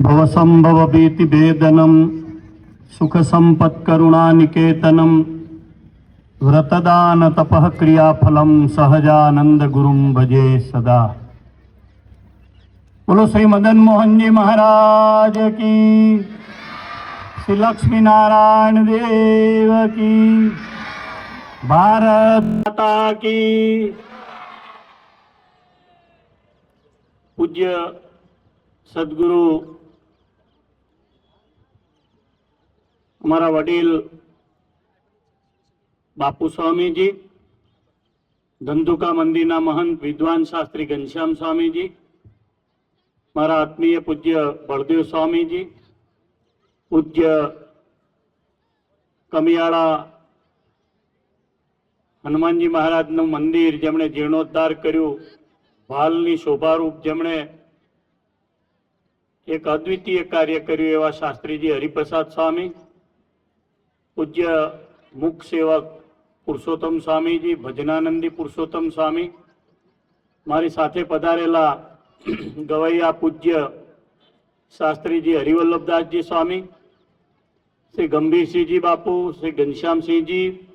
भवसंभव भीति भेदनम सुख संपत् करुणानिकेतनम व्रतदान तपः क्रियाफलम सहजानंद गुरुं भजे सदा। बोलो श्री मदन मोहन जी महाराज की, श्री लक्ष्मी नारायण देव की, भारत माता की। पूज्य सद्गुरु हमारा वडील बापू स्वामी जी, धंधुका मंदिर महंत विद्वान शास्त्री घनश्याम स्वामी जी, मारा आत्मीय पूज्य बलदेव स्वामी जी, पूज्य कमियाड़ा हनुमान जी महाराज नु मंदिर जेमणे जीर्णोद्धार कर्यु, भालनी शोभारूप जेमणे एक अद्वितीय कार्य कर्यु एवा शास्त्रीजी हरिप्रसाद स्वामी, पूज्य मुख सेवक पुरुषोत्तम स्वामी जी, भजनानंदी पुरुषोत्तम स्वामी, मारी साथे पधारेला गवैया पूज्य शास्त्रीजी हरिवल्लभदास जी स्वामी, श्री गंभीर सिंह जी बापू, श्री घनश्याम सिंह जी,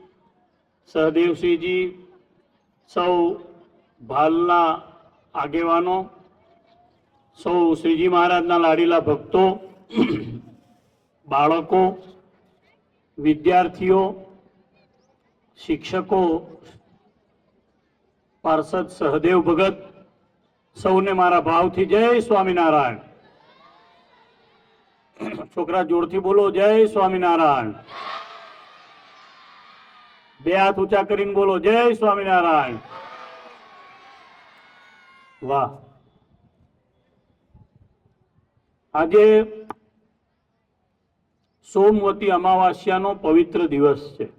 सहदेव सिंह जी, सौ भालना आगेवानो, सौ श्रीजी महाराजना लाडीला भक्तो, बाळको, विद्यार्थीओ, शिक्षकों, पार्षद सहदेव भगत, सौने मारा भावथी जय स्वामीनारायण। छोकरा जोरथी बोलो जय स्वामीनारायण। बे हाथ ऊंचा करीने बोलो जय स्वामीनारायण। वाह, આજે સોમવતી અમાવાસ્યાનો પવિત્ર દિવસ છે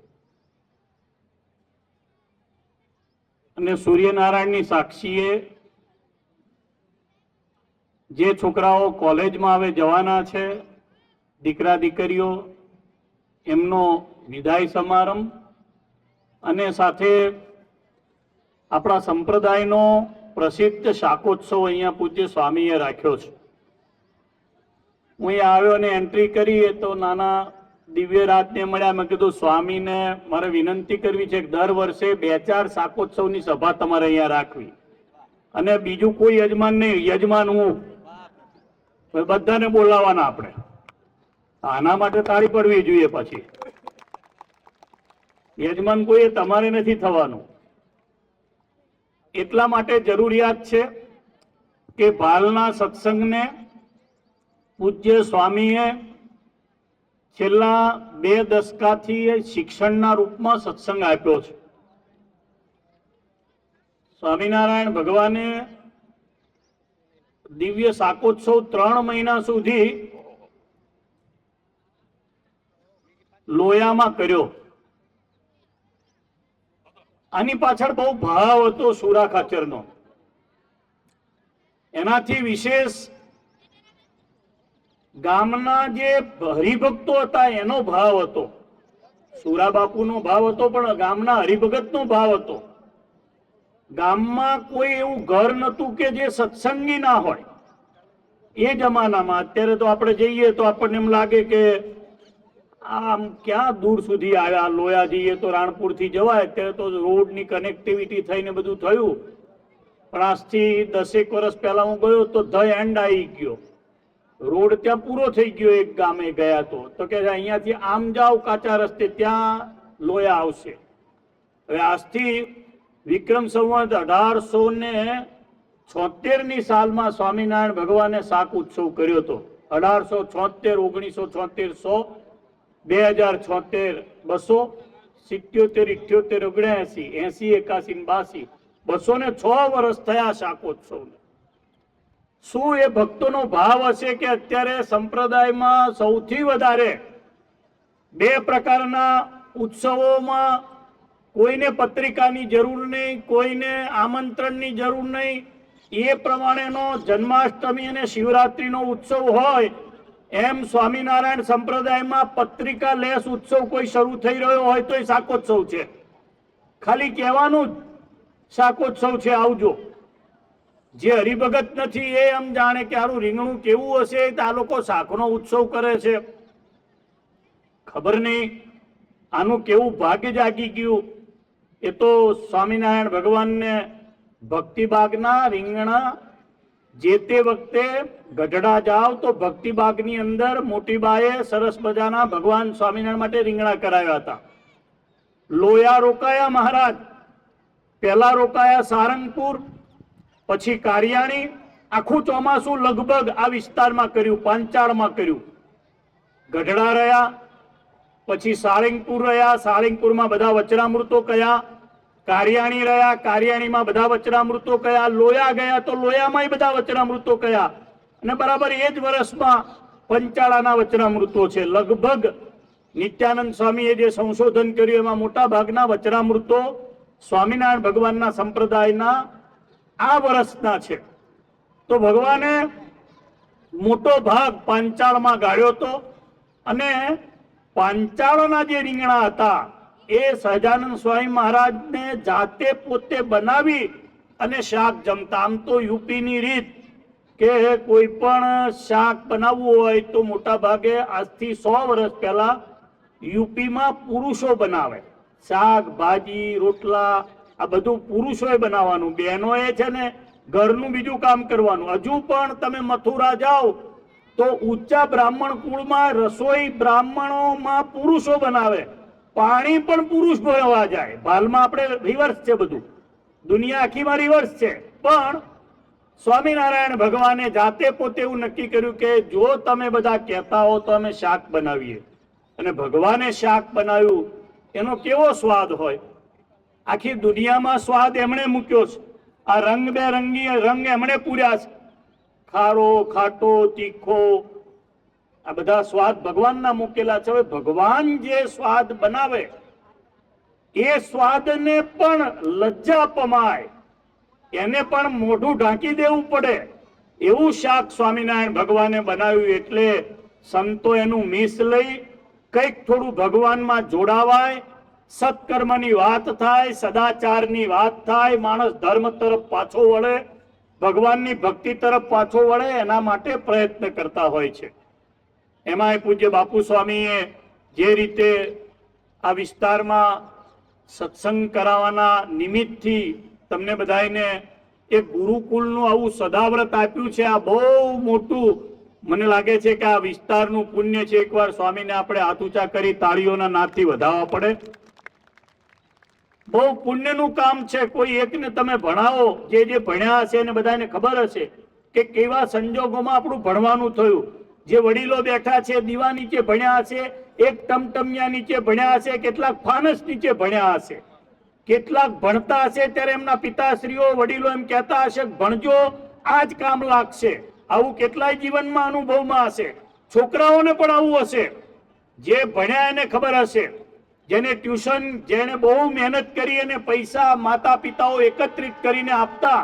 અને સૂર્યનારાયણની સાક્ષીએ જે છોકરાઓ કોલેજમાં હવે જવાના છે, દીકરા દીકરીઓ, એમનો વિદાય સમારંભ અને સાથે આપણા સંપ્રદાયનો પ્રસિદ્ધ શાકોત્સવ અહીંયા પૂજ્ય સ્વામીએ રાખ્યો છે। હું અહીંયા આવ્યો અને એન્ટ્રી કરી તો નાના દિવ્ય રાજને મળ્યા। મેં કીધું સ્વામીને મારે વિનંતી કરવી છે કે દર વર્ષે 2-4 શાકોત્સવની સભા તમારે અહીંયા રાખવી અને બીજું કોઈ યજમાન નહીં, યજમાન હું, બધાને બોલાવવાના આપણે। આના માટે તાળી પડવી જોઈએ। પછી યજમાન કોઈ તમારે નથી થવાનું। એટલા માટે જરૂરિયાત છે કે ભાલના સત્સંગને પૂજ્ય સ્વામીએ છેલ્લા 2 દશકાથી શિક્ષણના રૂપમાં સત્સંગ આપ્યો છે। સ્વામિનારાયણ ભગવાને દિવ્ય શાકોત્સવ 3 મહિના સુધી લોયામાં કર્યો। આની પાછળ બહુ ભાવ હતો સુરા ખાચરનો। એનાથી વિશેષ ગામના જે હરિભક્તો હતા એનો ભાવ હતો। સુરા બાપુનો ભાવ હતો પણ ગામના હરિભગતનો ભાવ હતો। ગામમાં કોઈ એવું ઘર નતું કે જે સત્સંગી ના હોય। એ જમાનામાં અત્યારે તો આપણે જઈએ તો આપણને એમ લાગે કે આમ ક્યાં દૂર સુધી આવ્યા, લોયા જઈએ તો રાણપુરથી જવાય, અત્યારે તો રોડની કનેક્ટિવિટી થઈને બધું થયું। પણ આજથી 10 વર્ષ પહેલા હું ગયો તો ધ એન્ડ આવી ગયો, रोड त्या पूरो थई गयो। एक गामे गया तो के अहींयाथी आम जाओ काचा रस्ते त्या लोया आवशे। हवे आजथी विक्रम संवत 1876 नी सालमां स्वामीनारायण भगवाने शाक उत्सव कर्यो तो। 1876, 1976, 100, 2076, 200, 77, 78, 79, 80, 81, 82, 206 वर्ष थया शाकोत्सव। શું એ ભક્તોનો ભાવ હશે કે અત્યારે સંપ્રદાયમાં સૌથી વધારે 2 પ્રકારના ઉત્સવોમાં કોઈને પત્રિકાની જરૂર નહીં, કોઈને આમંત્રણની જરૂર નહીં। એ પ્રમાણેનો જન્માષ્ટમી અને શિવરાત્રીનો ઉત્સવ હોય એમ સ્વામિનારાયણ સંપ્રદાયમાં પત્રિકા લેસ ઉત્સવ કોઈ શરૂ થઈ રહ્યો હોય તો એ શાકોત્સવ છે। ખાલી કહેવાનું જ શાકોત્સવ છે, આવજો। જે હરિભગત નથી એ એમ જાણે કે આનું રીંગણું કેવું હશે, તો આ લોકો શાકનો ઉત્સવ કરે છે. ખબર નહીં આનું કેવું ભાગ્ય જાગી ગયું. એ તો સ્વામિનારાયણ ભગવાનને ભક્તિબાગના રીંગણા જે તે વખતે ગઢડા જાઓ તો ભક્તિબાગની અંદર મોટી બાએ સરસ મજાના ભગવાન સ્વામિનારાયણ માટે રીંગણા કરાવ્યા હતા. લોયા રોકાયા મહારાજ, પહેલા રોકાયા સારંગપુર, પછી કારિયાણી. આખું ચોમાસું લગભગ આ વિસ્તારમાં કર્યું, પાંચાળમાં કર્યું. ગઢડા રહ્યા, પછી સાળંગપુર રહ્યા, સાળંગપુરમાં બધા વચનામૃતો કયા. કારિયાણી રહ્યા, કારિયાણીમાં બધા વચનામૃતો કયા. લોયા ગયા તો લોયામાં બધા વચનામૃતો કયા. અને બરાબર એ જ વર્ષમાં પંચાળાના વચનામૃતો છે. લગભગ નિત્યાનંદ સ્વામીએ જે સંશોધન કર્યું એમાં મોટા ભાગના વચનામૃતો સ્વામિનારાયણ ભગવાનના સંપ્રદાયના આ વર્ષના છે. તો ભગવાને મોટો ભાગ પાંચાળમાં ગાળ્યો હતો. અને પાંચાળના જે રીંગણા હતા એ સહજાનંદ સ્વામી મહારાજને જાતે પોતે બનાવી અને શાક જમતા. આમ તો યુપીની રીત કે કોઈ પણ શાક બનાવવું હોય તો મોટા ભાગે આજથી 100 વર્ષ પહેલા યુપીમાં પુરુષો બનાવે. શાક ભાજી રોટલા આ બધું પુરુષોએ બનાવવાનું, બહેનોએ છે ને ઘરનું બીજું કામ કરવાનું. હજુ પણ તમે મથુરા જાઓ તો ઊંચા બ્રાહ્મણ કુળમાં રસોઈ બ્રાહ્મણોમાં પુરુષો બનાવે, પાણી પણ પુરુષ ભરવા જાય. હાલમાં આપણે રિવર્સ છે, બધું દુનિયા આખીમાં રિવર્સ છે. પણ સ્વામિનારાયણ ભગવાને જાતે પોતે એવું નક્કી કર્યું કે જો તમે બધા કહેતા હો તો અમે શાક બનાવીએ. અને ભગવાને શાક બનાવ્યું, એનો કેવો સ્વાદ હોય. આખી દુનિયામાં સ્વાદ એમણે મૂક્યો છે. આ રંગબેરંગી રંગ એમણે પૂર્યા છે. ખારો, ખાટો, તીખો, આ બધા સ્વાદ ભગવાનના મૂકેલા છે. હવે ભગવાન જે સ્વાદ બનાવે એ સ્વાદને પણ લજ્જા પમાય, એને પણ મોઢું ઢાંકી દેવું પડે એવું શાક સ્વામિનારાયણ ભગવાને બનાવ્યું. એટલે સંતો એનું મીસ લઈ કંઈક થોડું ભગવાનમાં જોડાવાય, સત્કર્મની વાત થાય, સદાચારની વાત થાય, માણસ ધર્મ તરફ પાછો વળે, ભગવાનની ભક્તિ તરફ પાછો વળે, એના માટે પ્રયત્ન કરતા હોય છે. એમાંય પૂજ્ય બાપુ સ્વામીએ જે રીતે આ વિસ્તારમાં સત્સંગ કરાવવાના નિમિત્તથી તમને બધાને એક ગુરુકુળનું આવું સદાવ્રત આપ્યું છે. આ બહુ મોટું મને લાગે છે કે આ વિસ્તારનું પુણ્ય છે. એકવાર સ્વામીને આપણે હાથ ઊંચા કરી તાળીઓના નાદથી વધાવવા પડે. બહુ પુણ્યનું કામ છે. કોઈ એકને તમે ભણાવો, જે ભણ્યા હશે એને બધાને ખબર હશે કે કેવા સંજોગોમાં આપણું ભણવાનું થયું. જે વડીલો બેઠા છે દીવા નીચે ભણ્યા હશે, એક ટમટમિયા નીચે ભણ્યા હશે, કેટલાક ફાનસ નીચે ભણ્યા હશે, કેટલાક ભણતા હશે ત્યારે એમના પિતાશ્રીઓ વડીલો એમ કહેતા હશે ભણજો આ જ કામ લાગશે. આવું કેટલાય જીવનમાં અનુભવમાં હશે. છોકરાઓને પણ આવું હશે. જે ભણ્યા એને ખબર હશે. જેને ટ્યુશન, જેને બહુ મહેનત કરી અને પૈસા માતા પિતાઓ એકત્રિત કરીને આપતા,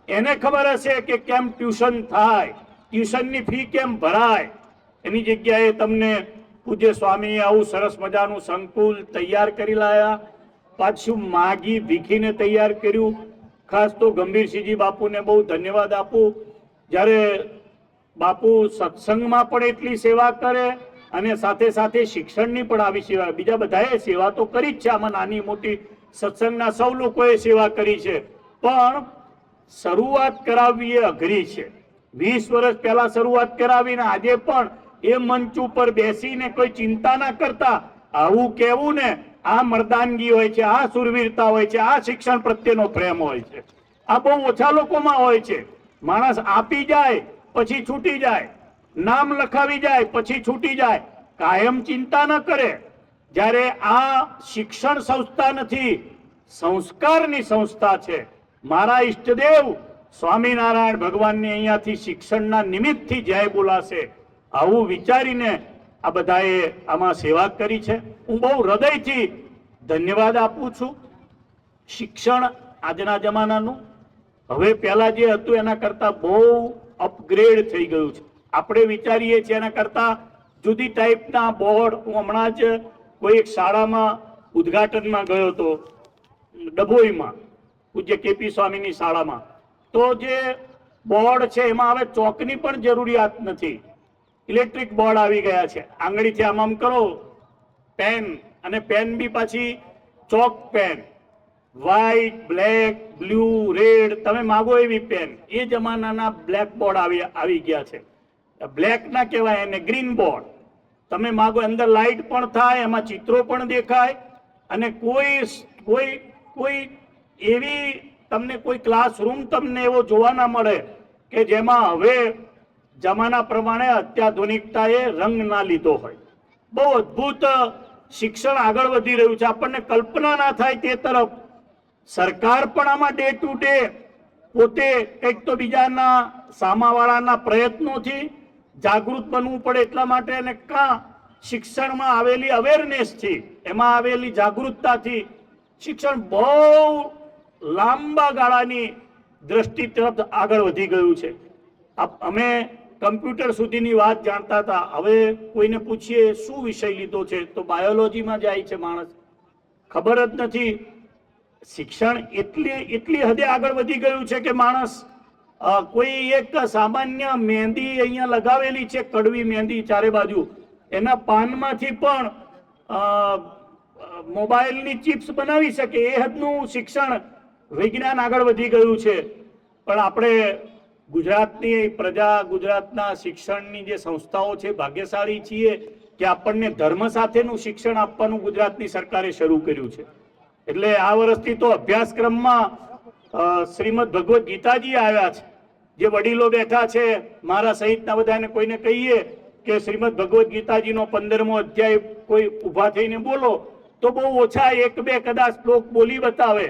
એને ખબર હશે કે કેમ ટ્યુશન થાય, ટ્યુશનની ફી કેમ ભરાય. એની જગ્યાએ તમને પૂજ્ય સ્વામીએ આવું સરસ મજાનું સંકુલ તૈયાર કરી લાયા. પાછું માગી ભીખીને તૈયાર કર્યું. ખાસ તો ગંભીરસિંહજી બાપુને બહુ ધન્યવાદ આપું. જ્યારે બાપુ સત્સંગમાં પણ એટલી સેવા કરે અને સાથે સાથે શિક્ષણની પણ આવી સેવા. બીજા બધાએ સેવા તો કરી જ છે, આમાં નાની મોટી સત્સંગના સૌ લોકોએ સેવા કરી છે. પણ શરૂઆત કરાવવી એ અઘરી છે. 20 વર્ષ પહેલા શરૂઆત કરાવીને આજે પણ એ મંચ ઉપર બેસીને કોઈ ચિંતા ના કરતા આવું કેવું ને, આ મર્દાનગી હોય છે, આ સુરવીરતા હોય છે, આ શિક્ષણ પ્રત્યેનો પ્રેમ હોય છે. આ બહુ ઓછા લોકોમાં હોય છે. માણસ આપી જાય પછી છૂટી જાય, નામ લખાવી જાય પછી છૂટી જાય, કાયમ ચિંતા ન કરે. જ્યારે આ શિક્ષણ સંસ્થા નથી, સંસ્કારની સંસ્થા છે. મારા ઈષ્ટદેવ સ્વામિનારાયણ ભગવાનની અહીંયાથી શિક્ષણના નિમિત્તથી જય બોલાશે આવું વિચારીને આ બધાએ આમાં સેવા કરી છે. હું બહુ હૃદયથી ધન્યવાદ આપું છું. શિક્ષણ આજના જમાનાનું હવે પહેલા જે હતું એના કરતા બહુ અપગ્રેડ થઈ ગયું છે. આપણે વિચારીએ છીએ એના કરતા જુદી ટાઈપના બોર્ડ. હું હમણાં જ કોઈ એક શાળામાં ઉદ્ઘાટનમાં ગયો હતો, ડભોઈમાં પૂજ્ય કેપી સ્વામીની શાળામાં. તો જે બોર્ડ છે એમાં હવે ચોકની પણ જરૂરિયાત નથી, ઇલેક્ટ્રિક બોર્ડ આવી ગયા છે. આંગળીથી આમ કરો પેન, અને પેન બી પાછી chalk pen, white, black, blue, red, તમે માગો એવી પેન. એ જમાનાના બ્લેક બોર્ડ આવી ગયા છે. બ્લેક ના કહેવાય એને, ગ્રીન બોર્ડ. તમે માગો અંદર લાઇટ પણ થાય, એમાં ચિત્રો પણ દેખાય, અને કોઈ કોઈ કોઈ એવી તમને કોઈ ક્લાસરૂમ તમને એવો જોવા ના મળે કે જેમાં હવે જમાના પ્રમાણે અત્યાધુનિકતાએ રંગ ના લીધો હોય. બહુ અદ્ભુત શિક્ષણ આગળ વધી રહ્યું છે, આપણને કલ્પના ના થાય તે તરફ. સરકાર પણ આમાં ડે ટુ ડે પોતે કંઈક તો બીજાના સામાવાળાના પ્રયત્નોથી જાગૃત બનવું પડે એટલા માટે, અને શિક્ષણમાં આવેલી અવેરનેસથી, એમાં આવેલી જાગૃતતાથી શિક્ષણ બહુ લાંબા ગાળાની દ્રષ્ટિ તરફ આગળ વધી ગયું છે. અમે કમ્પ્યુટર સુધીની વાત જાણતા હતા, હવે કોઈને પૂછીએ શું વિષય લીધો છે તો બાયોલોજીમાં જાય છે માણસ, ખબર જ નથી. શિક્ષણ એટલી હદે આગળ વધી ગયું છે કે માણસ કોઈ એક સામાન્ય મહેંદી અહીંયા લગાવેલી છે, કડવી મહેંદી ચારે બાજુ, એના પાનમાંથી પણ મોબાઈલની ચિપ્સ બનાવી શકે, એ હદનું શિક્ષણ વિજ્ઞાન આગળ વધી ગયું છે. પણ આપણે ગુજરાતની પ્રજા, ગુજરાતના શિક્ષણની જે સંસ્થાઓ છે, ભાગ્યશાળી છીએ કે આપણને ધર્મ સાથેનું શિક્ષણ આપવાનું ગુજરાતની સરકારે શરૂ કર્યું છે. એટલે આ વર્ષથી તો અભ્યાસક્રમમાં શ્રીમદ ભગવદ્ ગીતાજી આવ્યા છે. જે વડીલો બેઠા છે, મારા સહિતના બધાને કોઈને કહીએ કે શ્રીમદ ભગવદ્ ગીતાજીનો 15મો અધ્યાય કોઈ ઊભા થઈને બોલો તો બહુ ઓછા 1-2 કદાચ શ્લોક બોલી બતાવે.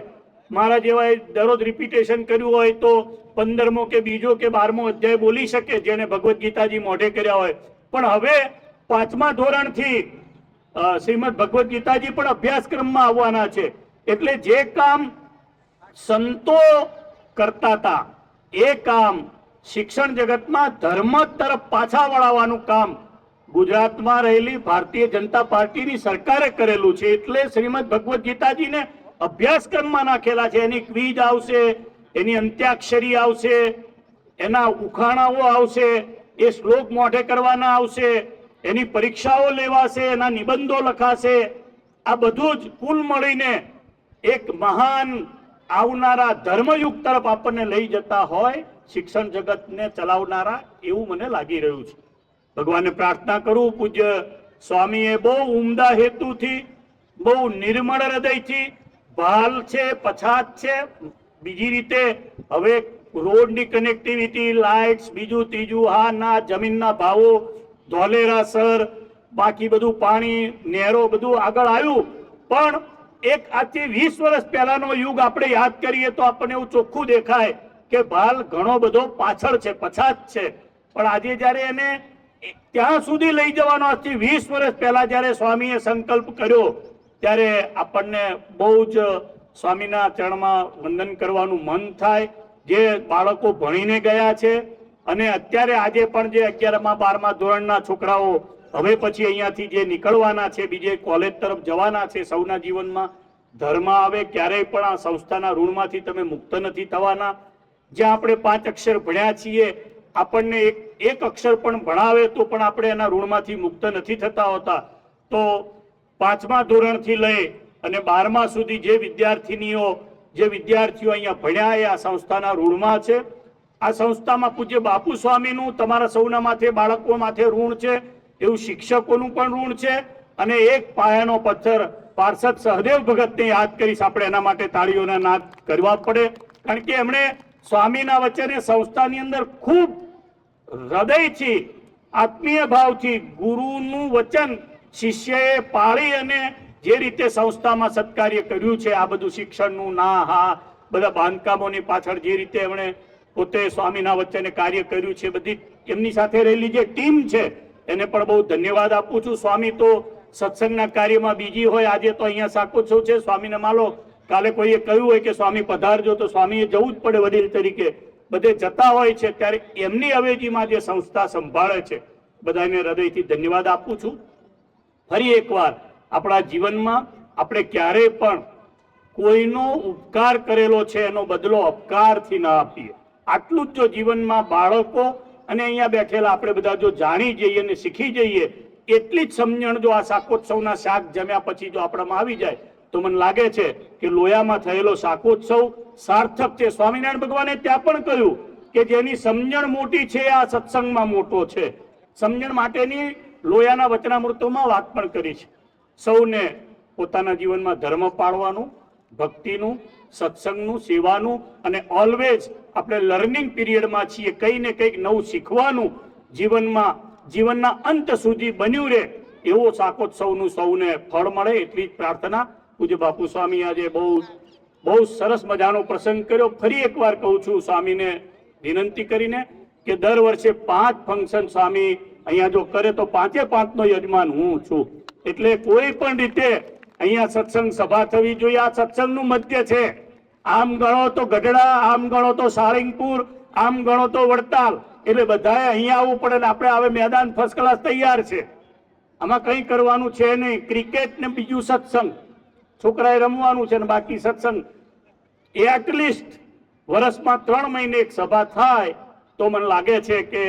મારા જેવાએ દરરોજ રિપીટેશન કર્યું હોય તો 15મો કે બીજો કે 12મો અધ્યાય બોલી શકે, જેને ભગવદ્ ગીતાજી મોઢે કર્યા હોય. પણ હવે 5મા ધોરણથી શ્રીમદ ભગવદ્ ગીતાજી પણ અભ્યાસક્રમમાં આવવાના છે. એટલે જે કામ સંતો કરતા હતા એ કામ શિક્ષણ જગતમાં ધર્મ તરફ પાછા વળાવવાનું કામ ગુજરાતમાં રહેલી ભારતીય જનતા પાર્ટીની સરકારે કરેલું છે. એટલે શ્રીમદ ભગવદ્ ગીતાજીને અભ્યાસક્રમમાં નાખેલા છે. એની ક્વિઝ આવશે, એની અંત્યાક્ષરી આવશે, એના ઉખાણાઓ આવશે, એ શ્લોક મોઢે કરવાના આવશે, એની પરીક્ષાઓ લેવાશે, એના નિબંધો લખાશે. આ બધું જ કુલ મળીને એક મહાન આવનારા ધર્મયુગ તરફ આપણને લઈ જતા હોય શિક્ષણ જગતને ચલાવનારા, એવું મને લાગી રહ્યું છે. ભગવાનને પ્રાર્થના કરું, પૂજ્ય સ્વામીએ બહુ ઉમદા હેતુથી, બહુ નિર્મળ હૃદયથી, ભાલ છે, પછાત છે, બીજી રીતે હવે રોડની કનેક્ટિવિટી, લાઇટ્સ, બીજું ત્રીજું, હા ના, જમીનના ભાવો, ધોલેરાસર, બાકી બધું પાણી, નહેરો, બધું આગળ આવ્યું. પણ એક આજથી 20 વર્ષ પહેલાનો યુગ આપણે યાદ કરીએ તો આપણને એવું ચોખ્ખું દેખાય કે ભાલ ઘણો બધો પાછળ છે, પછાત છે. પણ આજે જયારે એને ત્યાં સુધી લઈ જવાનો, આજથી 20 વર્ષ પહેલા જયારે સ્વામીએ સંકલ્પ કર્યો, ત્યારે આપણને બહુ જ સ્વામીના ચરણમાં વંદન કરવાનું મન થાય. જે બાળકો ભણીને ગયા છે, અને અત્યારે આજે પણ જે 11મા 12મા ધોરણના છોકરાઓ હવે પછી અહીંયાથી જે નીકળવાના છે, બીજે કોલેજ તરફ જવાના છે, સૌના જીવનમાં ધર્મ આવે, ક્યારેય પણ આ સંસ્થાના ઋણમાંથી તમે મુક્ત નથી થવાના. જ્યાં આપણે 5 અક્ષર ભણ્યા છીએ, આપણને એક અક્ષર પણ ભણાવે તો પણ આપણે એના ઋણમાંથી મુક્ત નથી થતા હોતા. તો 5મા ધોરણથી લઈ અને 12મા સુધી જે વિદ્યાર્થીઓ અહીંયા ભણ્યા એ આ સંસ્થાના ઋણમાં છે. આ સંસ્થામાં પૂજ્ય બાપુ સ્વામીનું તમારા સૌના માથે, બાળકો માથે ઋણ છે, એવું શિક્ષકોનું પણ ઋણ છે. અને એક પાયાનો પથ્થર પાર્ષદ સહદેવ ભગતને યાદ કરીશ, આપણે એના માટે તાળીઓના નાદ કરવા પડે. કારણ કે એમણે સ્વામીના વચને સંસ્થાની અંદર ખૂબ હૃદયથી, આત્મીય ભાવથી ગુરુનું વચન શિષ્યએ પાળી અને જે રીતે સંસ્થામાં સત્કાર્ય કર્યું છે, આ બધું શિક્ષણનું ના હા બધા બાંધકામોની પાછળ જે રીતે એમણે પોતે સ્વામીના વચ્ચે કાર્ય કર્યું છે, બધી એમની સાથે રહેલી જે ટીમ છે એને પણ બહુ ધન્યવાદ આપું છું. સ્વામી તો સત્સંગના કાર્યમાં બીજી હોય, આજે તો અહીંયા શાકોત્સવ છે, સ્વામીને માલો કાલે કોઈએ કહ્યું હોય કે સ્વામી પધારજો તો સ્વામીએ જવું જ પડે, વડીલ તરીકે બધે જતા હોય છે. ત્યારે એમની અવેજીમાં જે સંસ્થા સંભાળે છે, બધાને હૃદયથી ધન્યવાદ આપું છું. ફરી એકવાર આપણા જીવનમાં આપણે ક્યારેય પણ કોઈનો ઉપકાર કરેલો છે એનો બદલો અપકારથી ના આપીએ. આટલું જ જો જીવનમાં બાળકો અને અહીંયા બેઠેલા આપણે બધા જો જાણી જઈએ અને શીખી જઈએ, એટલી જ સમજણ જો આ શાકોત્સવના શાક જમ્યા પછી જો આપણામાં આવી જાય તો મને લાગે છે કે લોયામાં થયેલો શાકોત્સવ સાર્થક છે. સ્વામિનારાયણ ભગવાને ત્યાં પણ કહ્યું કે જેની સમજણ મોટી છે આ સત્સંગમાં મોટો છે. સમજણ માટેની લોયાના વચનામૃતોમાં વાત પણ કરી છે. સૌને પોતાના જીવનમાં ધર્મ પાળવાનું, ભક્તિનું, સત્સંગનું, સેવાનું અને ઓલવેઝ આપણે લર્નિંગ પીરિયડમાં છીએ, કંઈ ને કંઈક નવું શીખવાનું જીવનમાં, જીવનના અંત સુધી બન્યું રહે એવો શાકોત્સવનું સૌને ફળ મળે એટલી જ પ્રાર્થના. પૂજ્ય બાપુ સ્વામી આજે બહુ સરસ મજાનો પ્રસંગ કર્યો. ફરી એકવાર કહું છું સ્વામીને વિનંતી કરીને કે દર વર્ષે 5 ફંક્શન સ્વામી અહીંયા જો કરે તો 5-5નો યજમાન હું છું. એટલે કોઈ પણ રીતે અહીંયા સત્સંગ સભા થવી જોઈએ. આ સત્સંગનું મધ્ય છે. આમ ગણો તો ગઢડા, આમ ગણો તો સાળંગપુર, આમ ગણો તો વડતાલ. એટલે બધાએ અહીંયા આવવું પડે. આપણે હવે મેદાન ફર્સ્ટ ક્લાસ તૈયાર છે. આમાં કંઈ કરવાનું છે નહીં. ક્રિકેટ ને બીજું સત્સંગ છોકરાએ રમવાનું છે ને બાકી સત્સંગ. એટલીસ્ટ વર્ષમાં 3 મહિને એક સભા થાય તો મને લાગે છે કે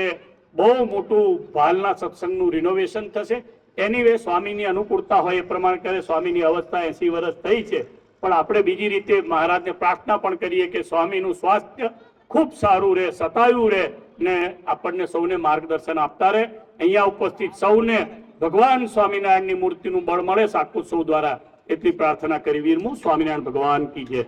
બહુ મોટું ભાલના સત્સંગનું રિનોવેશન થશે. એનીવે સ્વામીની અનુકૂળતા હોય એ પ્રમાણે કરે. સ્વામીની અવસ્થા 80 વર્ષ થઈ છે, પણ આપણે બીજી રીતે મહારાજને પ્રાર્થના પણ કરીએ કે સ્વામીનું સ્વાસ્થ્ય ખૂબ સારું રહે, સતાયું રહે ને આપણને સૌને માર્ગદર્શન આપતા રહે. અહીંયા ઉપસ્થિત સૌને ભગવાન સ્વામિનારાયણની મૂર્તિનું બળ મળે શાકોત્સવ દ્વારા એટલી પ્રાર્થના કરી. વીરમું સ્વામિનારાયણ ભગવાન કી જય.